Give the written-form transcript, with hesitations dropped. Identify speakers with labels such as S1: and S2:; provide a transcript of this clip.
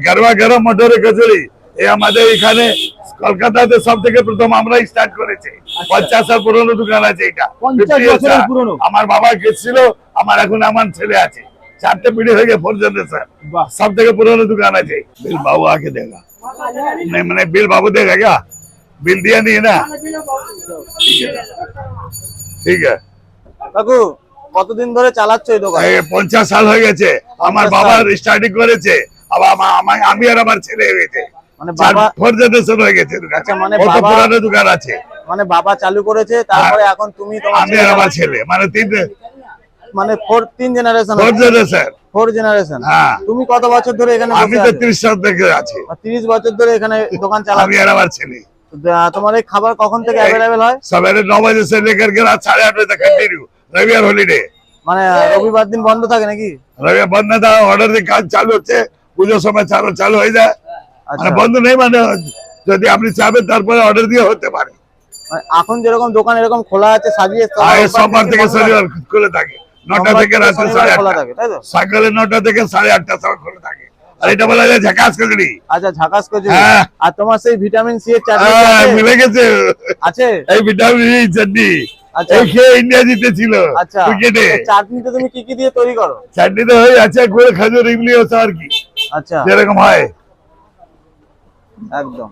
S1: গরমা গরম মটরের কচুরি এই আমাদের এখানে কলকাতাতে সব থেকে প্রথম আমরাই স্টার্ট করেছি। 50 সাল পুরনো দোকান আছে এটা,
S2: 50 বছরের পুরনো।
S1: আমার বাবা গেছিল, আমার এখন আমার ছেলে আছে, 4টে পিढ़ी হয়ে গেছে 4 जनरेशन।
S2: वाह।
S1: सब থেকে পুরনো দোকান আছে। बिल बाबू आके देगा, नहीं मैंने बिल बाबू देगा क्या? बिल दिया नहीं है ना? ठीक है।
S2: কাকু কতদিন ধরে চালাচ্ছ এই দোকান?
S1: 50 সাল হয়ে গেছে। আমার
S2: 50
S1: বাবা
S2: সাল।
S1: স্টার্টিং করেছে, আবার আমি আর আমার ছেলে হয়েছে,
S2: মানে বাবা
S1: 4 जनरेशन হয়ে গেছে দোকান।
S2: আচ্ছা, মানে
S1: কত
S2: বাবা-
S1: পুরনো দোকান আছে।
S2: মানে বাবা চালু করেছে, তারপরে এখন তুমি তোমার
S1: আমি আর আমার ছেলে, মানে 3
S2: মানে 3 জেনারেশন।
S1: 4 जनरेशन।
S2: 4 জেনারেশন।
S1: হ্যাঁ।
S2: তুমি কত বছর ধরে এখানে
S1: আমি
S2: বসে
S1: তো
S2: আছো?
S1: 30 সাল থেকে আছি,
S2: 30 বছর ধরে এখানে দোকান
S1: আমি
S2: চালাচ্ছ।
S1: আর আমার ছেলে।
S2: তোমার এই খাবার কখন থেকে অ্যাভেলেবেল হয়?
S1: सवेरे 9 बजे से लेकर के रात 8:30 बजे तक कंटिन्यू। रविवार हॉलीडे,
S2: মানে রবিবার দিন বন্ধ থাকে নাকি?
S1: रविवार बंद ना था, ऑर्डर দিয়ে কাজ চালু হচ্ছে, পুজোর সময় চালু হয়ে যায়, মানে
S2: আচ্ছা,
S1: বন্ধ নেই, মানে যদি আপনি চাবেন তারপরে অর্ডার দিয়ে হতে পারে।
S2: মানে এখন যেরকম দোকান এরকম খোলা আছে সাজিয়ে,
S1: আর সোমবার থেকে শনিবার খুলে থাকে, 9টা
S2: সোমবার
S1: থেকে
S2: থেকে
S1: রাত
S2: শনিবার খোলা
S1: 8:30,
S2: থাকে, তাই তো?
S1: সকালে 9টা থেকে 8:30 সময় খোলা থাকে। আর এটা বলা যায় ঝাকাস কচুরি।
S2: আচ্ছা, ঝাকাস কচুরি।
S1: হ্যাঁ।
S2: আর তোমার সেই ভিটামিন সি এর চাটনি
S1: মিলে গেছে
S2: আছে?
S1: এই ভিটামিন চাটনি,
S2: আচ্ছা।
S1: এই খেয়ে ইন্ডিয়া জিতেছিল
S2: আচ্ছা,
S1: ক্রিকেটে।
S2: চাটনিটা তুমি কি কি দিয়ে তৈরি করো?
S1: চাটনি তো হয়ে আছে, গুড় খাজুর ইমলি হচ্ছে আর কি,
S2: আচ্ছা,
S1: যেরকম হয়।
S2: একদম।